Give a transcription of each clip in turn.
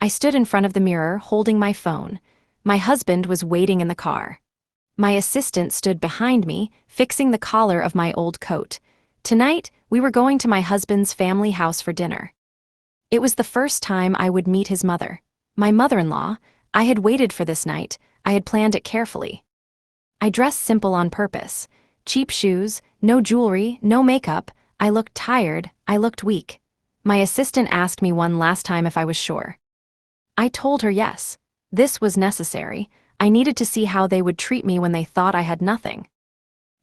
I stood in front of the mirror, holding my phone. My husband was waiting in the car. My assistant stood behind me, fixing the collar of my old coat. Tonight, we were going to my husband's family house for dinner. It was the first time I would meet his mother. My mother-in-law. I had waited for this night. I had planned it carefully. I dressed simple on purpose. Cheap shoes, no jewelry, no makeup. I looked tired, I looked weak. My assistant asked me one last time if I was sure. I told her yes. This was necessary. I needed to see how they would treat me when they thought I had nothing.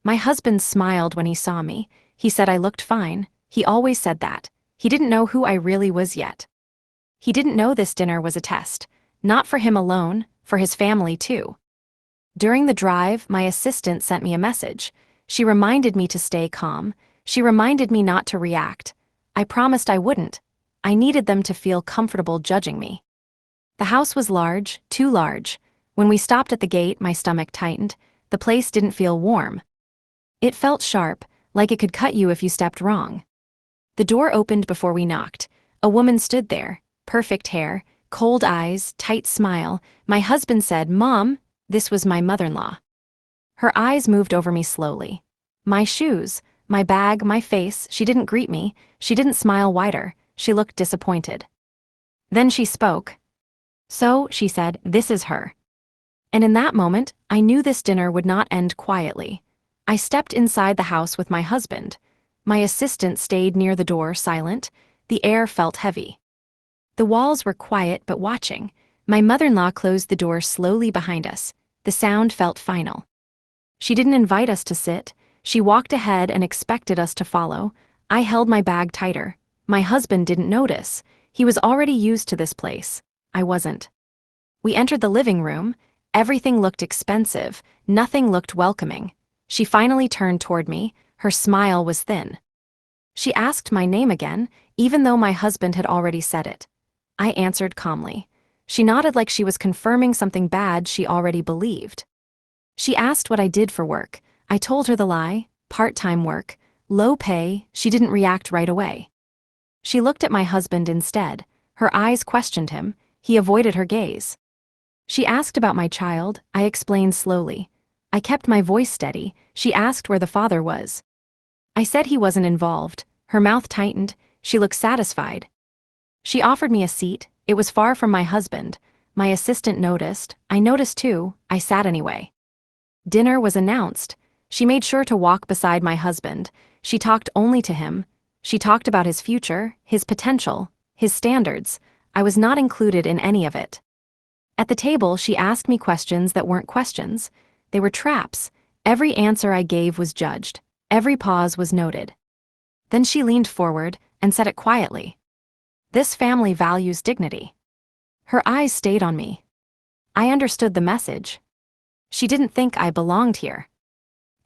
My husband smiled when he saw me. He said I looked fine. He always said that. He didn't know who I really was yet. He didn't know this dinner was a test. Not for him alone, for his family too. During the drive, my assistant sent me a message. She reminded me to stay calm. She reminded me not to react. I promised I wouldn't. I needed them to feel comfortable judging me. The house was large, too large. When we stopped at the gate, my stomach tightened. The place didn't feel warm. It felt sharp, like it could cut you if you stepped wrong. The door opened before we knocked. A woman stood there, perfect hair, cold eyes, tight smile. My husband said, "Mom." This was my mother-in-law. Her eyes moved over me slowly. My shoes, my bag, my face. She didn't greet me. She didn't smile wider. She looked disappointed. Then she spoke. "So," she said, "this is her." And in that moment, I knew this dinner would not end quietly. I stepped inside the house with my husband. My assistant stayed near the door, silent. The air felt heavy. The walls were quiet but watching. My mother-in-law closed the door slowly behind us. The sound felt final. She didn't invite us to sit. She walked ahead and expected us to follow. I held my bag tighter. My husband didn't notice. He was already used to this place. I wasn't. We entered the living room. Everything looked expensive. Nothing looked welcoming. She finally turned toward me. Her smile was thin. She asked my name again, even though my husband had already said it. I answered calmly. She nodded like she was confirming something bad she already believed. She asked what I did for work. I told her the lie, part-time work, low pay. She didn't react right away. She looked at my husband instead. Her eyes questioned him. He avoided her gaze. She asked about my child. I explained slowly. I kept my voice steady. She asked where the father was. I said he wasn't involved. Her mouth tightened. She looked satisfied. She offered me a seat. It was far from my husband. My assistant noticed. I noticed too. I sat anyway. Dinner was announced. She made sure to walk beside my husband. She talked only to him. She talked about his future, his potential, his standards. I was not included in any of it. At the table, she asked me questions that weren't questions. They were traps. Every answer I gave was judged. Every pause was noted. Then she leaned forward and said it quietly. "This family values dignity." Her eyes stayed on me. I understood the message. She didn't think I belonged here.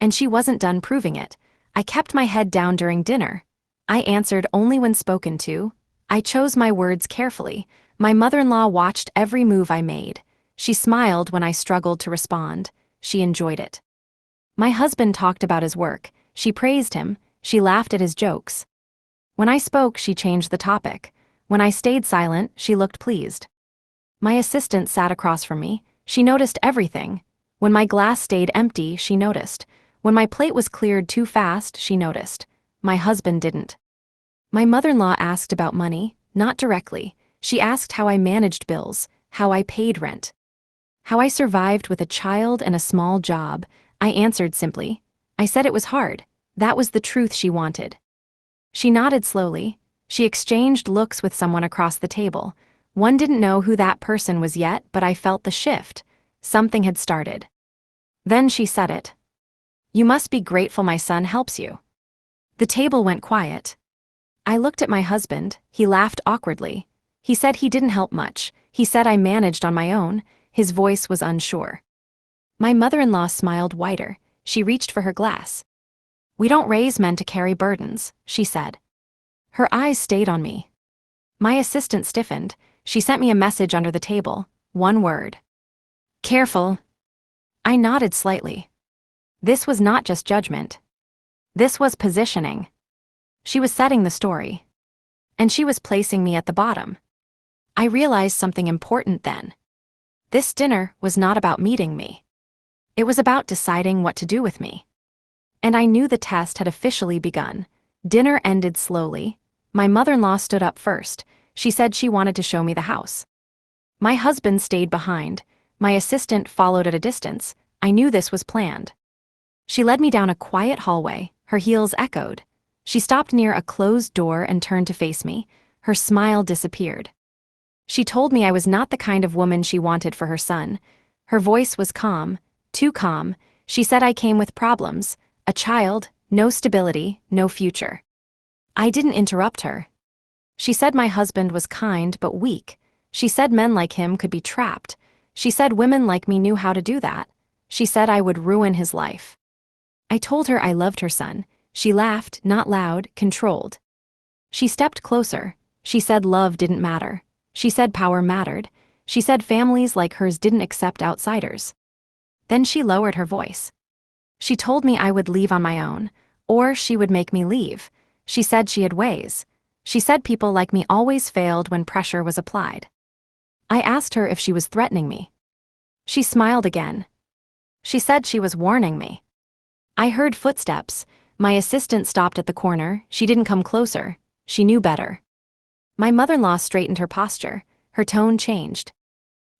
And she wasn't done proving it. I kept my head down during dinner. I answered only when spoken to. I chose my words carefully. My mother-in-law watched every move I made. She smiled when I struggled to respond. She enjoyed it. My husband talked about his work. She praised him. She laughed at his jokes. When I spoke, she changed the topic. When I stayed silent, she looked pleased. My assistant sat across from me. She noticed everything. When my glass stayed empty, she noticed. When my plate was cleared too fast, she noticed. My husband didn't. My mother-in-law asked about money, not directly. She asked how I managed bills, how I paid rent, how I survived with a child and a small job. I answered simply. I said it was hard. That was the truth she wanted. She nodded slowly. She exchanged looks with someone across the table. One didn't know who that person was yet, but I felt the shift. Something had started. Then she said it. "You must be grateful my son helps you." The table went quiet. I looked at my husband. He laughed awkwardly. He said he didn't help much. He said I managed on my own. His voice was unsure. My mother-in-law smiled wider. She reached for her glass. "We don't raise men to carry burdens," she said. Her eyes stayed on me. My assistant stiffened. She sent me a message under the table. One word. "Careful." I nodded slightly. This was not just judgment. This was positioning. She was setting the story. And she was placing me at the bottom. I realized something important then. This dinner was not about meeting me. It was about deciding what to do with me. And I knew the test had officially begun. Dinner ended slowly. My mother-in-law stood up first. She said she wanted to show me the house. My husband stayed behind. My assistant followed at a distance. I knew this was planned. She led me down a quiet hallway. Her heels echoed. She stopped near a closed door and turned to face me. Her smile disappeared. She told me I was not the kind of woman she wanted for her son. Her voice was calm, too calm. She said I came with problems, a child, no stability, no future. I didn't interrupt her. She said my husband was kind but weak. She said men like him could be trapped. She said women like me knew how to do that. She said I would ruin his life. I told her I loved her son. She laughed, not loud, controlled. She stepped closer. She said love didn't matter. She said power mattered. She said families like hers didn't accept outsiders. Then she lowered her voice. She told me I would leave on my own, or she would make me leave. She said she had ways. She said people like me always failed when pressure was applied. I asked her if she was threatening me. She smiled again. She said she was warning me. I heard footsteps. My assistant stopped at the corner. She didn't come closer. She knew better. My mother-in-law straightened her posture. Her tone changed.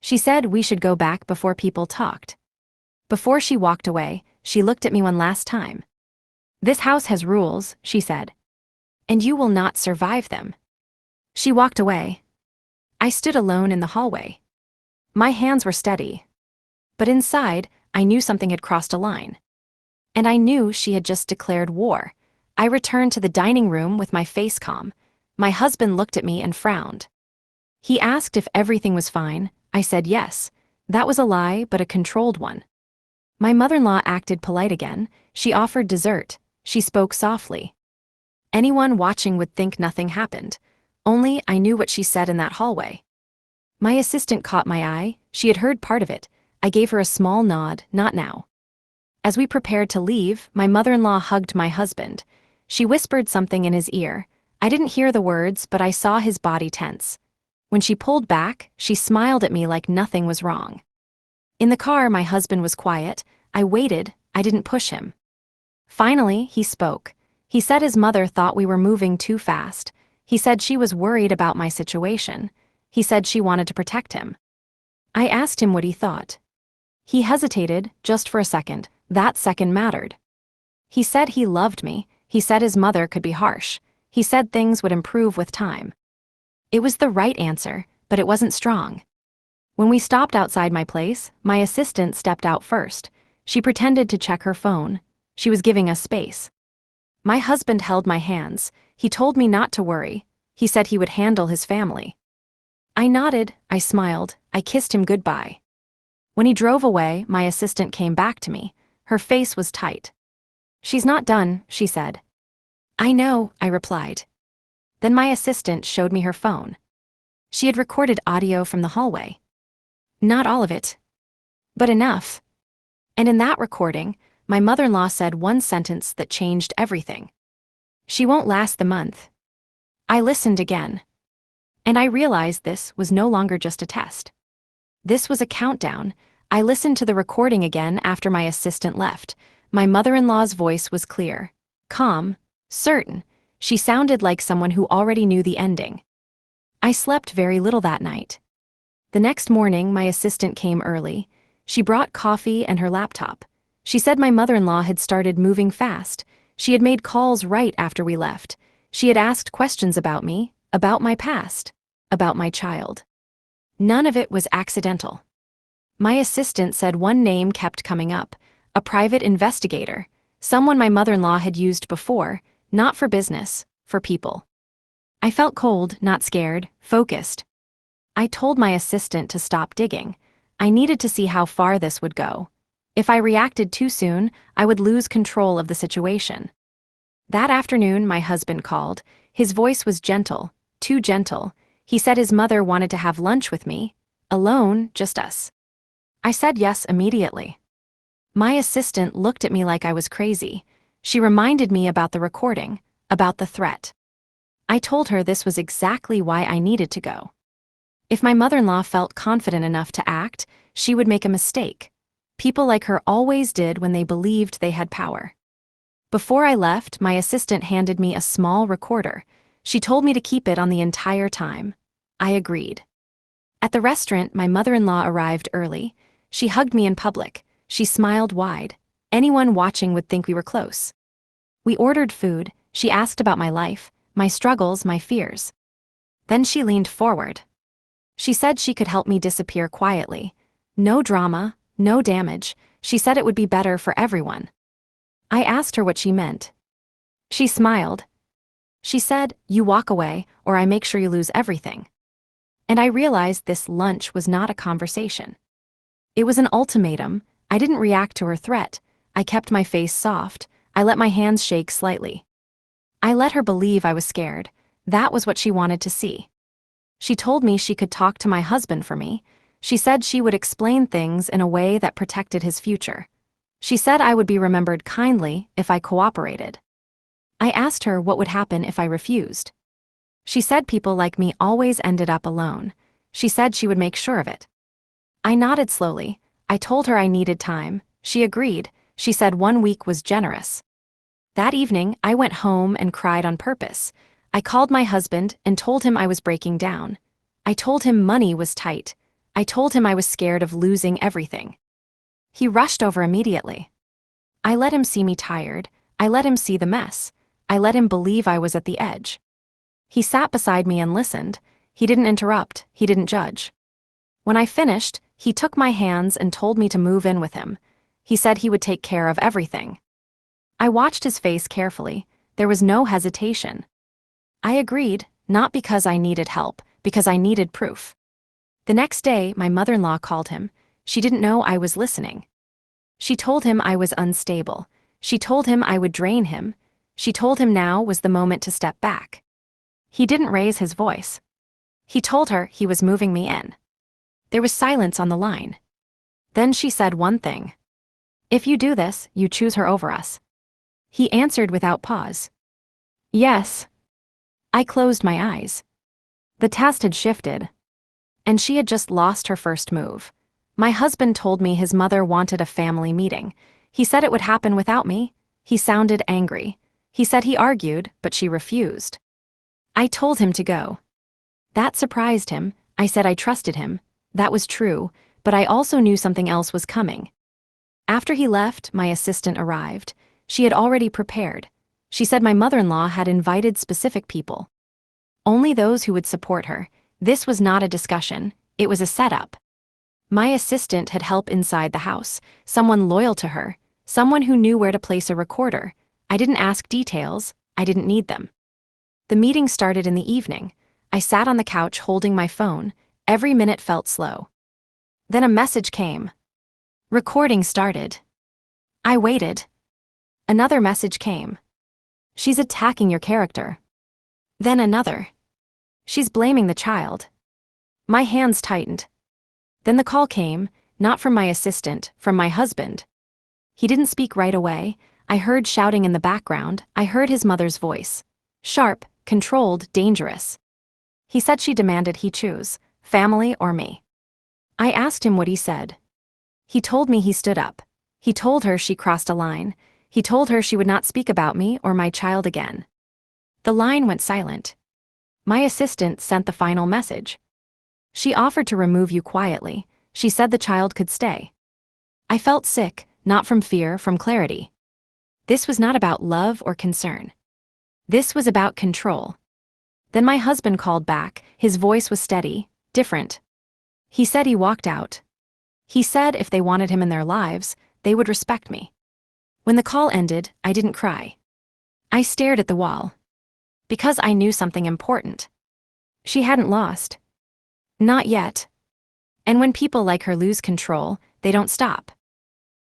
She said we should go back before people talked. Before she walked away, she looked at me one last time. This house has rules, she said. And you will not survive them. She walked away. I stood alone in the hallway. My hands were steady. But inside, I knew something had crossed a line. And I knew she had just declared war. I returned to the dining room with my face calm. My husband looked at me and frowned. He asked if everything was fine. I said yes. That was a lie, but a controlled one. My mother-in-law acted polite again. She offered dessert. She spoke softly. Anyone watching would think nothing happened. Only I knew what she said in that hallway. My assistant caught my eye. She had heard part of it. I gave her a small nod, not now. As we prepared to leave, my mother-in-law hugged my husband. She whispered something in his ear. I didn't hear the words, but I saw his body tense. When she pulled back, she smiled at me like nothing was wrong. In the car, my husband was quiet. I waited. I didn't push him. Finally, he spoke. He said his mother thought we were moving too fast. He said she was worried about my situation. He said she wanted to protect him. I asked him what he thought. He hesitated, just for a second. That second mattered. He said he loved me. He said his mother could be harsh. He said things would improve with time. It was the right answer, but it wasn't strong. When we stopped outside my place, my assistant stepped out first. She pretended to check her phone. She was giving us space. My husband held my hands. He told me not to worry. He said he would handle his family. I nodded, I smiled, I kissed him goodbye. When he drove away, my assistant came back to me. Her face was tight. She's not done, she said. I know, I replied. Then my assistant showed me her phone. She had recorded audio from the hallway. Not all of it, but enough. And in that recording, my mother-in-law said one sentence that changed everything. She won't last the month. I listened again. And I realized this was no longer just a test. This was a countdown. I listened to the recording again after my assistant left. My mother-in-law's voice was clear, calm, certain. She sounded like someone who already knew the ending. I slept very little that night. The next morning, my assistant came early. She brought coffee and her laptop. She said my mother-in-law had started moving fast. She had made calls right after we left. She had asked questions about me, about my past, about my child. None of it was accidental. My assistant said one name kept coming up, a private investigator, someone my mother-in-law had used before, not for business, for people. I felt cold, not scared, focused. I told my assistant to stop digging. I needed to see how far this would go. If I reacted too soon, I would lose control of the situation. That afternoon, my husband called. His voice was gentle, too gentle. He said his mother wanted to have lunch with me, alone, just us. I said yes immediately. My assistant looked at me like I was crazy. She reminded me about the recording, about the threat. I told her this was exactly why I needed to go. If my mother-in-law felt confident enough to act, she would make a mistake. People like her always did when they believed they had power. Before I left, my assistant handed me a small recorder. She told me to keep it on the entire time. I agreed. At the restaurant, my mother-in-law arrived early. She hugged me in public. She smiled wide. Anyone watching would think we were close. We ordered food. She asked about my life, my struggles, my fears. Then she leaned forward. She said she could help me disappear quietly. No drama, no damage. She said it would be better for everyone. I asked her what she meant. She smiled. She said, "You walk away, or I make sure you lose everything." And I realized this lunch was not a conversation. It was an ultimatum. I didn't react to her threat. I kept my face soft. I let my hands shake slightly. I let her believe I was scared. That was what she wanted to see. She told me she could talk to my husband for me. She said she would explain things in a way that protected his future. She said I would be remembered kindly if I cooperated. I asked her what would happen if I refused. She said people like me always ended up alone. She said she would make sure of it. I nodded slowly. I told her I needed time. She agreed. She said 1 week was generous. That evening, I went home and cried on purpose. I called my husband and told him I was breaking down. I told him money was tight. I told him I was scared of losing everything. He rushed over immediately. I let him see me tired. I let him see the mess. I let him believe I was at the edge. He sat beside me and listened. He didn't interrupt. He didn't judge. When I finished, he took my hands and told me to move in with him. He said he would take care of everything. I watched his face carefully. There was no hesitation. I agreed, not because I needed help, because I needed proof. The next day, my mother-in-law called him. She didn't know I was listening. She told him I was unstable. She told him I would drain him. She told him now was the moment to step back. He didn't raise his voice. He told her he was moving me in. There was silence on the line. Then she said one thing. "If you do this, you choose her over us." He answered without pause. "Yes." I closed my eyes. The test had shifted. And she had just lost her first move. My husband told me his mother wanted a family meeting. He said it would happen without me. He sounded angry. He said he argued, but she refused. I told him to go. That surprised him. I said I trusted him. That was true, but I also knew something else was coming. After he left, my assistant arrived. She had already prepared. She said my mother-in-law had invited specific people. Only those who would support her. This was not a discussion. It was a setup. My assistant had help inside the house, someone loyal to her, someone who knew where to place a recorder. I didn't ask details. I didn't need them. The meeting started in the evening. I sat on the couch holding my phone. Every minute felt slow. Then a message came. Recording started. I waited. Another message came. She's attacking your character. Then another. She's blaming the child. My hands tightened. Then the call came, not from my assistant, from my husband. He didn't speak right away. I heard shouting in the background. I heard his mother's voice. Sharp, controlled, dangerous. He said she demanded he choose, family or me. I asked him what he said. He told me he stood up. He told her she crossed a line. He told her she would not speak about me or my child again. The line went silent. My assistant sent the final message. She offered to remove you quietly. She said the child could stay. I felt sick, not from fear, from clarity. This was not about love or concern. This was about control. Then my husband called back. His voice was steady, different. He said he walked out. He said if they wanted him in their lives, they would respect me. When the call ended, I didn't cry. I stared at the wall. Because I knew something important. She hadn't lost. Not yet. And when people like her lose control, they don't stop.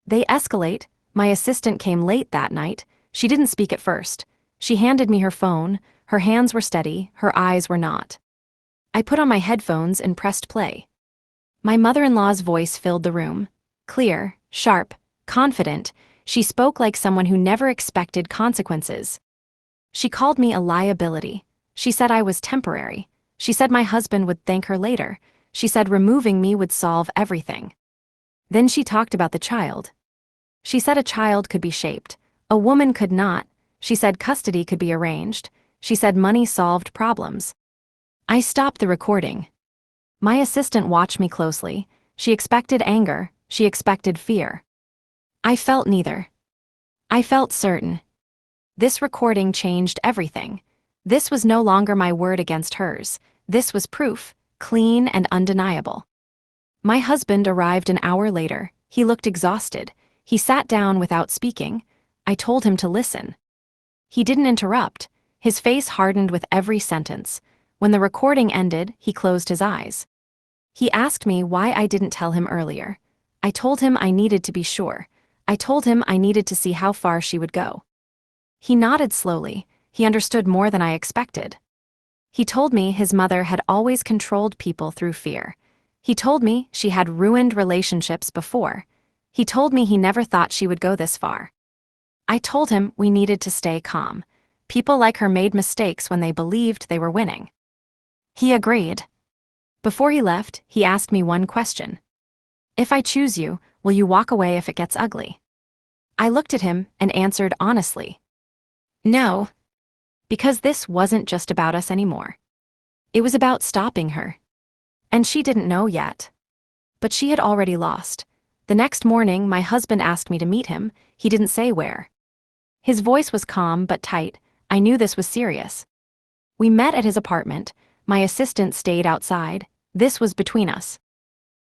They escalate. My assistant came late that night. She didn't speak at first. She handed me her phone. Her hands were steady, her eyes were not. I put on my headphones and pressed play. My mother-in-law's voice filled the room. Clear, sharp, confident. She spoke like someone who never expected consequences. She called me a liability. She said I was temporary. She said my husband would thank her later. She said removing me would solve everything. Then she talked about the child. She said a child could be shaped. A woman could not. She said custody could be arranged. She said money solved problems. I stopped the recording. My assistant watched me closely. She expected anger. She expected fear. I felt neither. I felt certain. This recording changed everything. This was no longer my word against hers. This was proof, clean and undeniable. My husband arrived an hour later. He looked exhausted. He sat down without speaking. I told him to listen. He didn't interrupt. His face hardened with every sentence. When the recording ended, he closed his eyes. He asked me why I didn't tell him earlier. I told him I needed to be sure. I told him I needed to see how far she would go. He nodded slowly. He understood more than I expected. He told me his mother had always controlled people through fear. He told me she had ruined relationships before. He told me he never thought she would go this far. I told him we needed to stay calm. People like her made mistakes when they believed they were winning. He agreed. Before he left, he asked me one question. If I choose you, will you walk away if it gets ugly? I looked at him and answered honestly. No. Because this wasn't just about us anymore. It was about stopping her. And she didn't know yet. But she had already lost. The next morning, my husband asked me to meet him. He didn't say where. His voice was calm but tight. I knew this was serious. We met at his apartment. My assistant stayed outside. This was between us.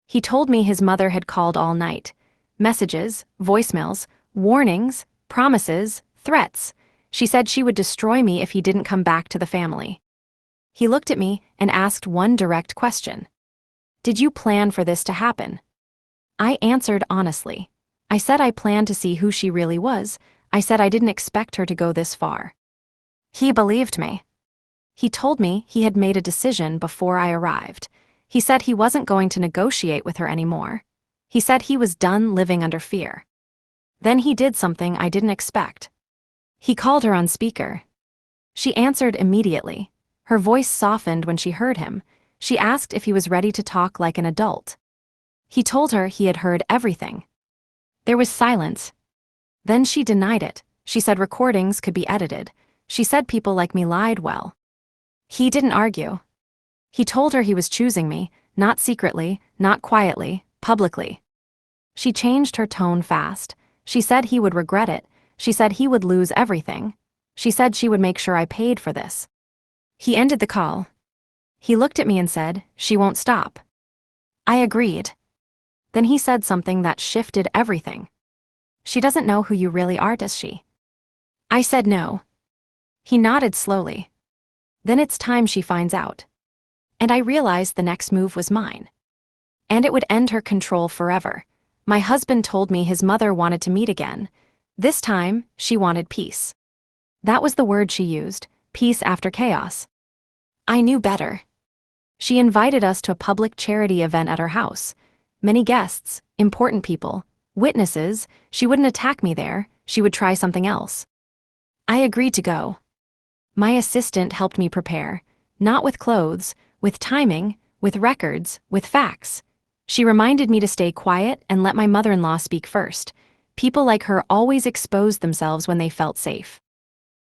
He told me his mother had called all night. Messages, voicemails, warnings, promises, threats. She said she would destroy me if he didn't come back to the family. He looked at me and asked one direct question. Did you plan for this to happen? I answered honestly. I said I planned to see who she really was. I said I didn't expect her to go this far. He believed me. He told me he had made a decision before I arrived. He said he wasn't going to negotiate with her anymore. He said he was done living under fear. Then he did something I didn't expect. He called her on speaker. She answered immediately. Her voice softened when she heard him. She asked if he was ready to talk like an adult. He told her he had heard everything. There was silence. Then she denied it. She said recordings could be edited. She said people like me lied well. He didn't argue. He told her he was choosing me, not secretly, not quietly, publicly. She changed her tone fast. She said he would regret it. She said he would lose everything. She said she would make sure I paid for this. He ended the call. He looked at me and said, "She won't stop." I agreed. Then he said something that shifted everything. "She doesn't know who you really are, does she?" I said no. He nodded slowly. Then it's time she finds out. And I realized the next move was mine. And it would end her control forever. My husband told me his mother wanted to meet again. This time, she wanted peace. That was the word she used, peace after chaos. I knew better. She invited us to a public charity event at her house. Many guests, important people, witnesses. She wouldn't attack me there. She would try something else. I agreed to go. My assistant helped me prepare, not with clothes, with timing, with records, with facts. She reminded me to stay quiet and let my mother-in-law speak first. People like her always exposed themselves when they felt safe.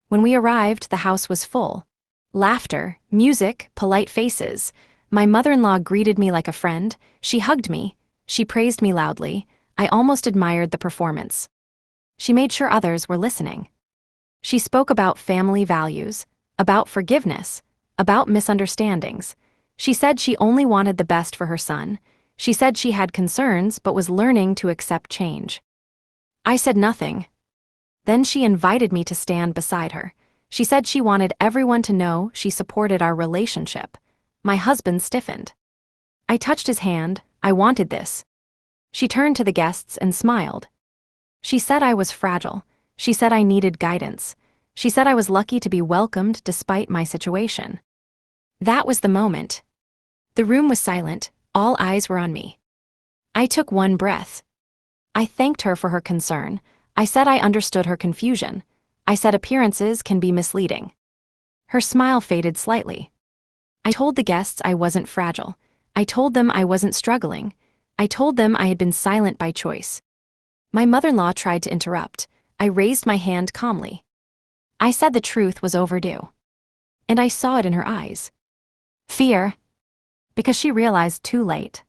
When we arrived, the house was full. Laughter, music, polite faces. My mother-in-law greeted me like a friend. She hugged me. She praised me loudly. I almost admired the performance. She made sure others were listening. She spoke about family values, about forgiveness, about misunderstandings. She said she only wanted the best for her son. She said she had concerns but was learning to accept change. I said nothing. Then she invited me to stand beside her. She said she wanted everyone to know she supported our relationship. My husband stiffened. I touched his hand. I wanted this. She turned to the guests and smiled. She said I was fragile. She said I needed guidance. She said I was lucky to be welcomed despite my situation. That was the moment. The room was silent. All eyes were on me. I took one breath. I thanked her for her concern. I said I understood her confusion. I said appearances can be misleading. Her smile faded slightly. I told the guests I wasn't fragile. I told them I wasn't struggling. I told them I had been silent by choice. My mother-in-law tried to interrupt. I raised my hand calmly. I said the truth was overdue. And I saw it in her eyes. Fear. Because she realized too late.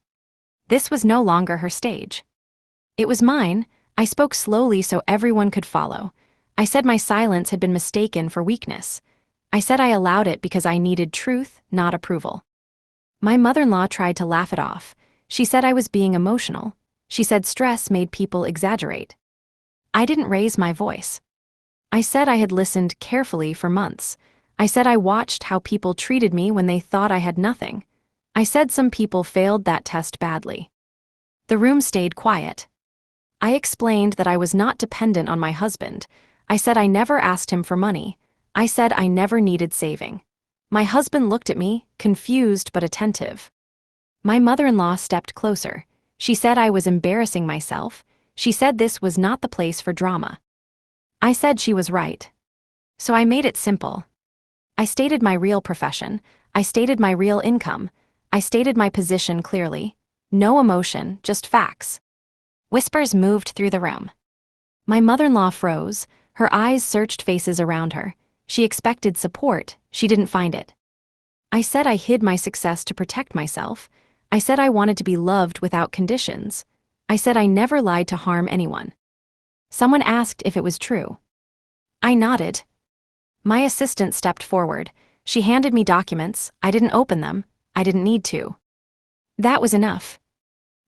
This was no longer her stage. It was mine. I spoke slowly so everyone could follow. I said my silence had been mistaken for weakness. I said I allowed it because I needed truth, not approval. My mother-in-law tried to laugh it off. She said I was being emotional. She said stress made people exaggerate. I didn't raise my voice. I said I had listened carefully for months. I said I watched how people treated me when they thought I had nothing. I said some people failed that test badly. The room stayed quiet. I explained that I was not dependent on my husband. I said I never asked him for money. I said I never needed saving. My husband looked at me, confused but attentive. My mother-in-law stepped closer. She said I was embarrassing myself. She said this was not the place for drama. I said she was right. So I made it simple. I stated my real profession. I stated my real income. I stated my position clearly. No emotion, just facts. Whispers moved through the room. My mother-in-law froze. Her eyes searched faces around her. She expected support. She didn't find it. I said I hid my success to protect myself. I said I wanted to be loved without conditions. I said I never lied to harm anyone. Someone asked if it was true. I nodded. My assistant stepped forward. She handed me documents. I didn't open them. I didn't need to. That was enough.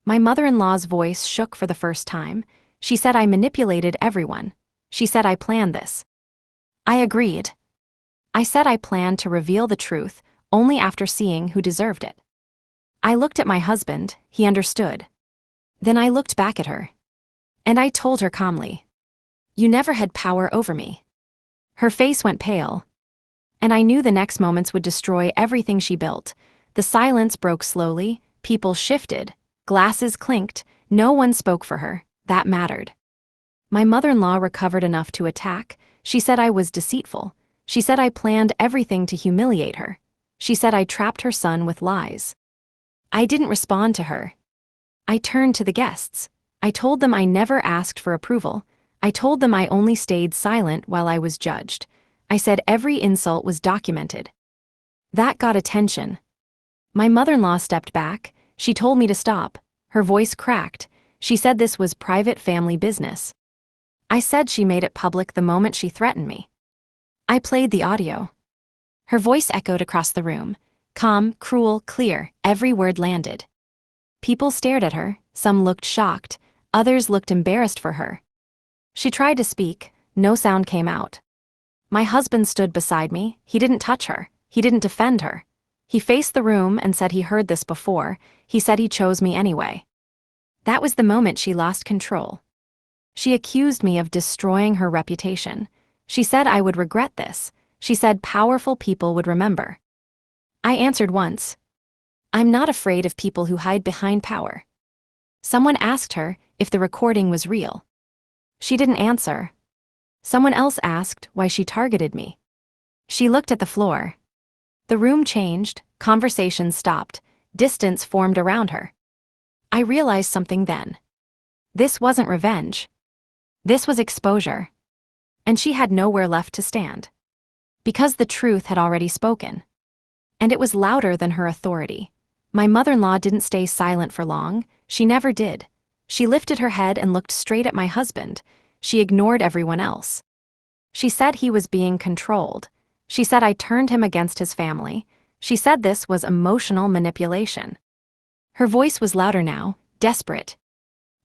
My mother-in-law's voice shook for the first time. She said I manipulated everyone. She said I planned this. I agreed. I said I planned to reveal the truth only after seeing who deserved it. I looked at my husband. He understood. Then I looked back at her. And I told her calmly, "You never had power over me." Her face went pale. And I knew the next moments would destroy everything she built. The silence broke slowly. People shifted. Glasses clinked. No one spoke for her. That mattered. My mother-in-law recovered enough to attack. She said I was deceitful. She said I planned everything to humiliate her. She said I trapped her son with lies. I didn't respond to her. I turned to the guests. I told them I never asked for approval. I told them I only stayed silent while I was judged. I said every insult was documented. That got attention. My mother-in-law stepped back. She told me to stop. Her voice cracked. She said this was private family business. I said she made it public the moment she threatened me. I played the audio. Her voice echoed across the room. Calm, cruel, clear, every word landed. People stared at her. Some looked shocked. Others looked embarrassed for her. She tried to speak. No sound came out. My husband stood beside me. He didn't touch her. He didn't defend her. He faced the room and said he heard this before. He said he chose me anyway. That was the moment she lost control. She accused me of destroying her reputation. She said I would regret this. She said powerful people would remember. I answered once. I'm not afraid of people who hide behind power. Someone asked her if the recording was real. She didn't answer. Someone else asked why she targeted me. She looked at the floor. The room changed, conversation stopped, distance formed around her. I realized something then. This wasn't revenge. This was exposure. And she had nowhere left to stand. Because the truth had already spoken. And it was louder than her authority. My mother-in-law didn't stay silent for long. She never did. She lifted her head and looked straight at my husband. She ignored everyone else. She said he was being controlled. She said I turned him against his family. She said this was emotional manipulation. Her voice was louder now, desperate.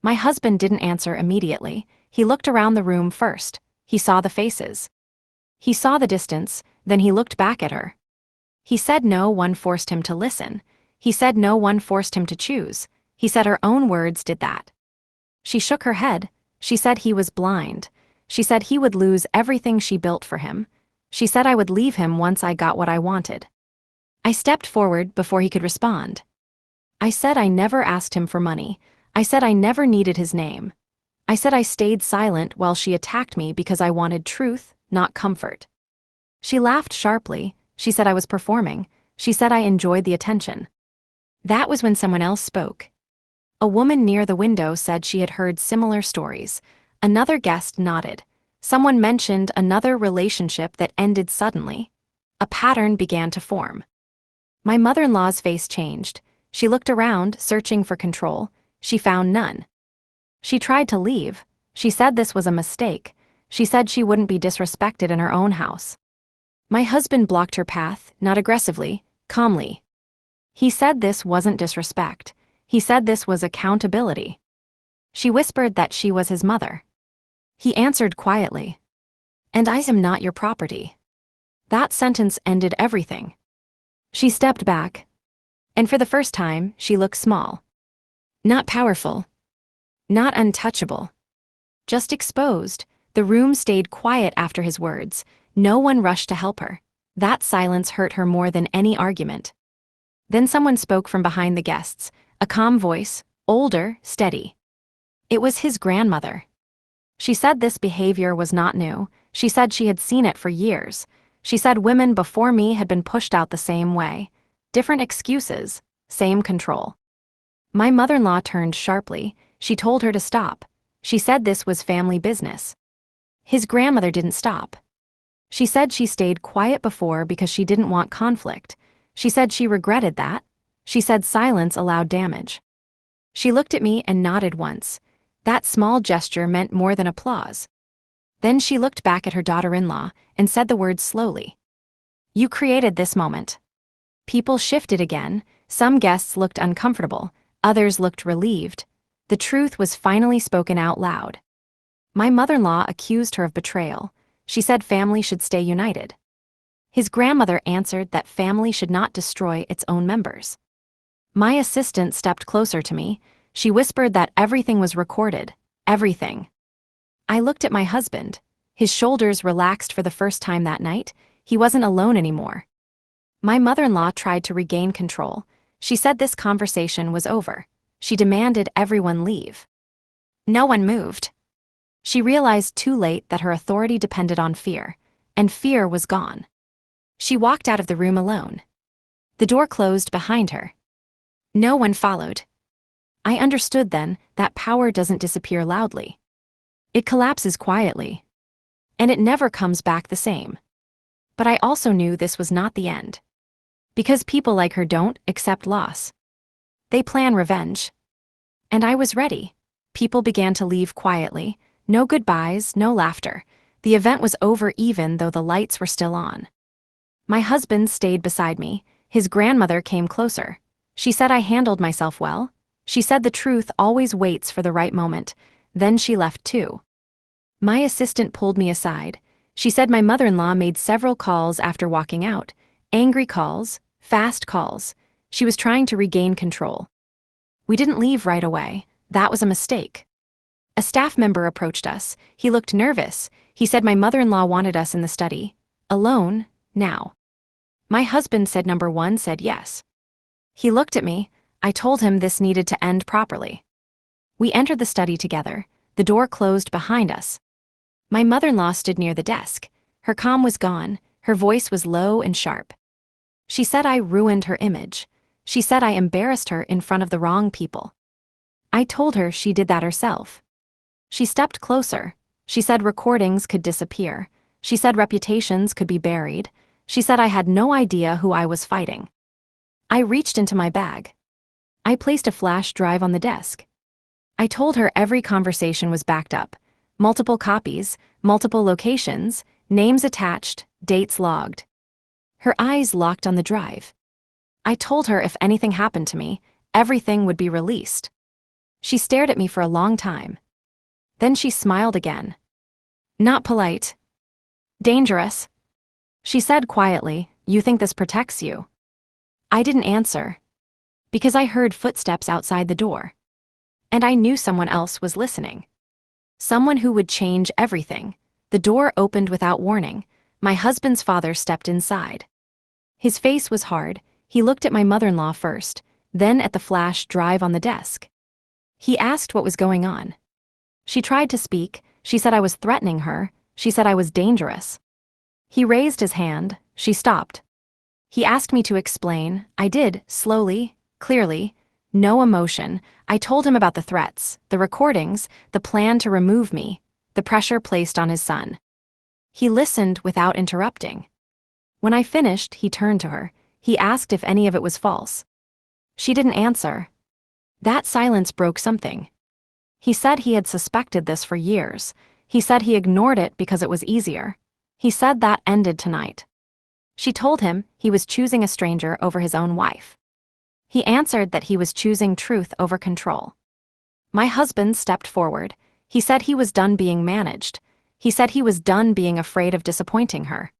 My husband didn't answer immediately. He looked around the room first. He saw the faces. He saw the distance, then he looked back at her. He said no one forced him to listen. He said no one forced him to choose. He said her own words did that. She shook her head. She said he was blind. She said he would lose everything she built for him. She said I would leave him once I got what I wanted. I stepped forward before he could respond. I said I never asked him for money. I said I never needed his name. I said I stayed silent while she attacked me because I wanted truth, not comfort. She laughed sharply. She said I was performing. She said I enjoyed the attention. That was when someone else spoke. A woman near the window said she had heard similar stories. Another guest nodded. Someone mentioned another relationship that ended suddenly. A pattern began to form. My mother-in-law's face changed. She looked around, searching for control. She found none. She tried to leave. She said this was a mistake. She said she wouldn't be disrespected in her own house. My husband blocked her path, not aggressively, calmly. He said this wasn't disrespect. He said this was accountability. She whispered that she was his mother. He answered quietly, "And I am not your property." That sentence ended everything. She stepped back, and for the first time, she looked small. Not powerful. Not untouchable. Just exposed. The room stayed quiet after his words. No one rushed to help her. That silence hurt her more than any argument. Then someone spoke from behind the guests, a calm voice, older, steady. It was his grandmother. She said this behavior was not new. She said she had seen it for years. She said women before me had been pushed out the same way. Different excuses, same control. My mother-in-law turned sharply. She told her to stop. She said this was family business. His grandmother didn't stop. She said she stayed quiet before because she didn't want conflict. She said she regretted that. She said silence allowed damage. She looked at me and nodded once. That small gesture meant more than applause. Then she looked back at her daughter-in-law and said the words slowly. "You created this moment." People shifted again. Some guests looked uncomfortable. Others looked relieved. The truth was finally spoken out loud. My mother-in-law accused her of betrayal. She said family should stay united. His grandmother answered that family should not destroy its own members. My assistant stepped closer to me. She whispered that everything was recorded. Everything. I looked at my husband. His shoulders relaxed for the first time that night. He wasn't alone anymore. My mother-in-law tried to regain control. She said this conversation was over. She demanded everyone leave. No one moved. She realized too late that her authority depended on fear, and fear was gone. She walked out of the room alone. The door closed behind her. No one followed. I understood then that power doesn't disappear loudly. It collapses quietly. And it never comes back the same. But I also knew this was not the end. Because people like her don't accept loss. They plan revenge. And I was ready. People began to leave quietly. No goodbyes, no laughter. The event was over even though the lights were still on. My husband stayed beside me. His grandmother came closer. She said I handled myself well. She said the truth always waits for the right moment. Then she left too. My assistant pulled me aside. She said my mother-in-law made several calls after walking out. Angry calls, fast calls. She was trying to regain control. We didn't leave right away. That was a mistake. A staff member approached us. He looked nervous. He said my mother-in-law wanted us in the study. Alone, now. My husband said number one said yes. He looked at me. I told him this needed to end properly. We entered the study together. The door closed behind us. My mother-in-law stood near the desk. Her calm was gone. Her voice was low and sharp. She said I ruined her image. She said I embarrassed her in front of the wrong people. I told her she did that herself. She stepped closer. She said recordings could disappear. She said reputations could be buried. She said I had no idea who I was fighting. I reached into my bag. I placed a flash drive on the desk. I told her every conversation was backed up. Multiple copies, multiple locations, names attached, dates logged. Her eyes locked on the drive. I told her if anything happened to me, everything would be released. She stared at me for a long time. Then she smiled again. Not polite. Dangerous. She said quietly, "You think this protects you?" I didn't answer. Because I heard footsteps outside the door. And I knew someone else was listening. Someone who would change everything. The door opened without warning. My husband's father stepped inside. His face was hard. He looked at my mother-in-law first, then at the flash drive on the desk. He asked what was going on. She tried to speak. She said I was threatening her. She said I was dangerous. He raised his hand. She stopped. He asked me to explain. I did, slowly, Clearly, no emotion. I told him about the threats, the recordings, the plan to remove me, the pressure placed on his son. He listened without interrupting. When I finished, he turned to her. He asked if any of it was false. She didn't answer. That silence broke something. He said he had suspected this for years. He said he ignored it because it was easier. He said that ended tonight. She told him he was choosing a stranger over his own wife. He answered that he was choosing truth over control. My husband stepped forward. He said he was done being managed. He said he was done being afraid of disappointing her.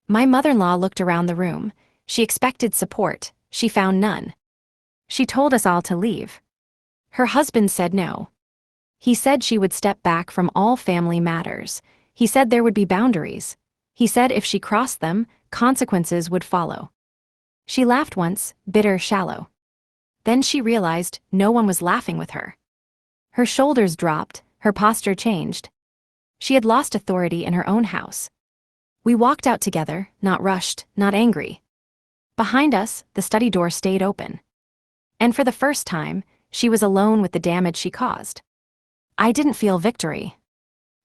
My mother-in-law looked around the room. She expected support. She found none. She told us all to leave. Her husband said no. He said she would step back from all family matters. He said there would be boundaries. He said if she crossed them, consequences would follow. She laughed once, bitter, shallow. Then she realized no one was laughing with her. Her shoulders dropped, her posture changed. She had lost authority in her own house. We walked out together, not rushed, not angry. Behind us, the study door stayed open. And for the first time, she was alone with the damage she caused. I didn't feel victory.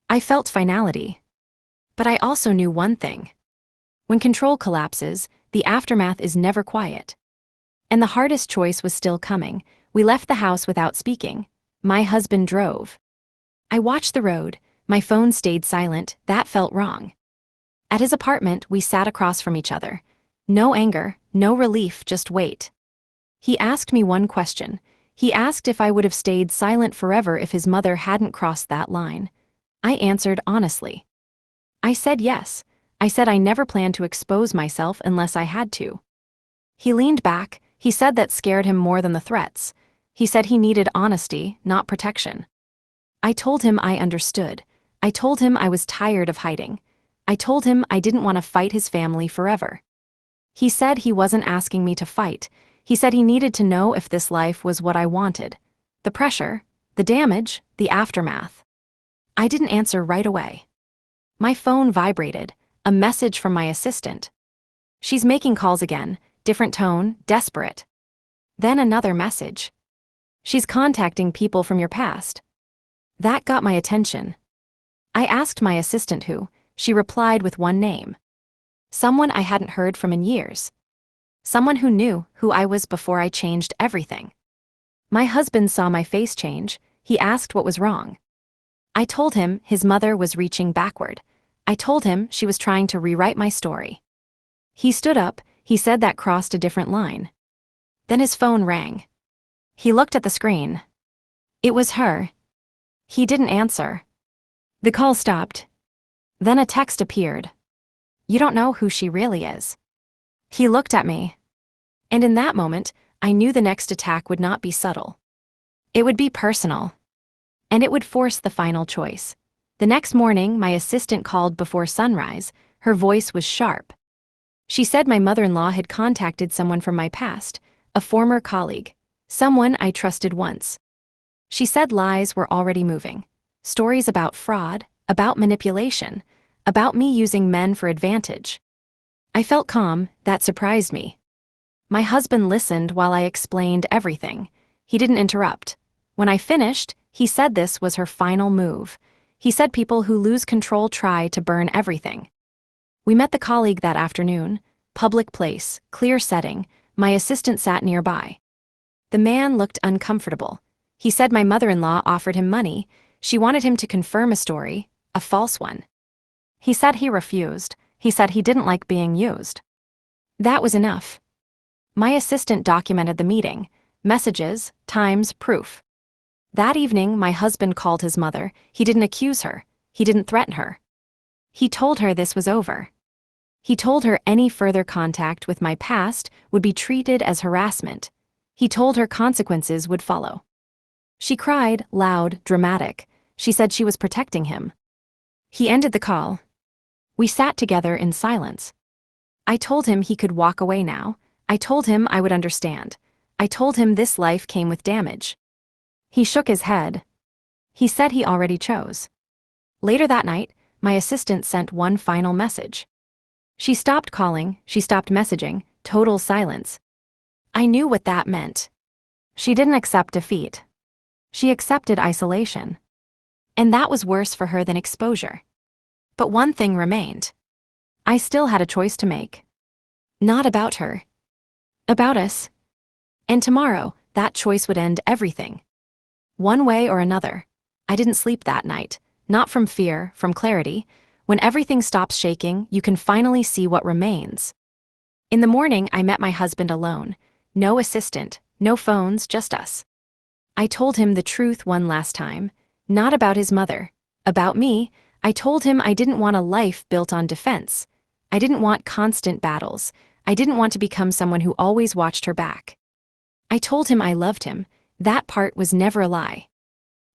I felt finality. But I also knew one thing. When control collapses, the aftermath is never quiet. And the hardest choice was still coming. We left the house without speaking. My husband drove. I watched the road. My phone stayed silent. That felt wrong. At his apartment, we sat across from each other. No anger, no relief, just wait. He asked me one question. He asked if I would have stayed silent forever if his mother hadn't crossed that line. I answered honestly. I said yes. I said I never planned to expose myself unless I had to. He leaned back. He said that scared him more than the threats. He said he needed honesty, not protection. I told him I understood. I told him I was tired of hiding. I told him I didn't want to fight his family forever. He said he wasn't asking me to fight. He said he needed to know if this life was what I wanted. The pressure, the damage, the aftermath. I didn't answer right away. My phone vibrated, a message from my assistant. She's making calls again, different tone, desperate. Then another message. She's contacting people from your past. That got my attention. I asked my assistant who. She replied with one name. Someone I hadn't heard from in years. Someone who knew who I was before I changed everything. My husband saw my face change. He asked what was wrong. I told him his mother was reaching backward. I told him she was trying to rewrite my story. He stood up. He said that crossed a different line. Then his phone rang. He looked at the screen. It was her. He didn't answer. The call stopped. Then a text appeared. You don't know who she really is. He looked at me. And in that moment, I knew the next attack would not be subtle. It would be personal. And it would force the final choice. The next morning, my assistant called before sunrise. Her voice was sharp. She said my mother-in-law had contacted someone from my past, a former colleague, someone I trusted once. She said lies were already moving. Stories about fraud, about manipulation, about me using men for advantage. I felt calm. That surprised me. My husband listened while I explained everything. He didn't interrupt. When I finished, he said this was her final move. He said people who lose control try to burn everything. We met the colleague that afternoon. Public place, clear setting. My assistant sat nearby. The man looked uncomfortable. He said my mother-in-law offered him money. She wanted him to confirm a story, a false one. He said he refused. He said he didn't like being used. That was enough. My assistant documented the meeting. Messages, times, proof. That evening, my husband called his mother. He didn't accuse her. He didn't threaten her. He told her this was over. He told her any further contact with my past would be treated as harassment. He told her consequences would follow. She cried, loud, dramatic. She said she was protecting him. He ended the call. We sat together in silence. I told him he could walk away now. I told him I would understand. I told him this life came with damage. He shook his head. He said he already chose. Later that night, my assistant sent one final message. She stopped calling, she stopped messaging, total silence. I knew what that meant. She didn't accept defeat. She accepted isolation. And that was worse for her than exposure. But one thing remained. I still had a choice to make. Not about her. About us. And tomorrow, that choice would end everything. One way or another. I didn't sleep that night. Not from fear, from clarity. When everything stops shaking, you can finally see what remains. In the morning, I met my husband alone. No assistant, no phones, just us. I told him the truth one last time. Not about his mother. About me. I told him I didn't want a life built on defense. I didn't want constant battles. I didn't want to become someone who always watched her back. I told him I loved him. That part was never a lie.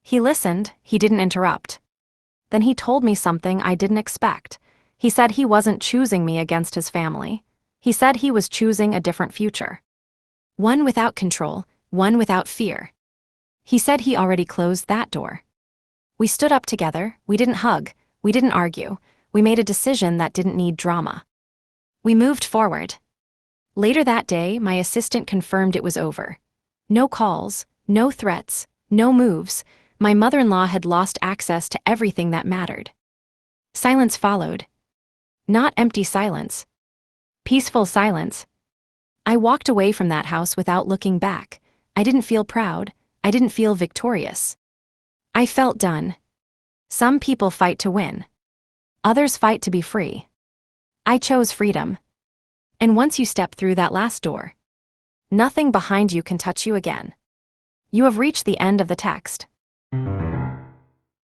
He listened, he didn't interrupt. Then he told me something I didn't expect. He said he wasn't choosing me against his family. He said he was choosing a different future. One without control, one without fear. He said he already closed that door. We stood up together, we didn't hug, we didn't argue, we made a decision that didn't need drama. We moved forward. Later that day, my assistant confirmed it was over. No calls, no threats, no moves. My mother-in-law had lost access to everything that mattered. Silence followed. Not empty silence. Peaceful silence. I walked away from that house without looking back. I didn't feel proud. I didn't feel victorious. I felt done. Some people fight to win. Others fight to be free. I chose freedom. And once you step through that last door, nothing behind you can touch you again. You have reached the end of the text.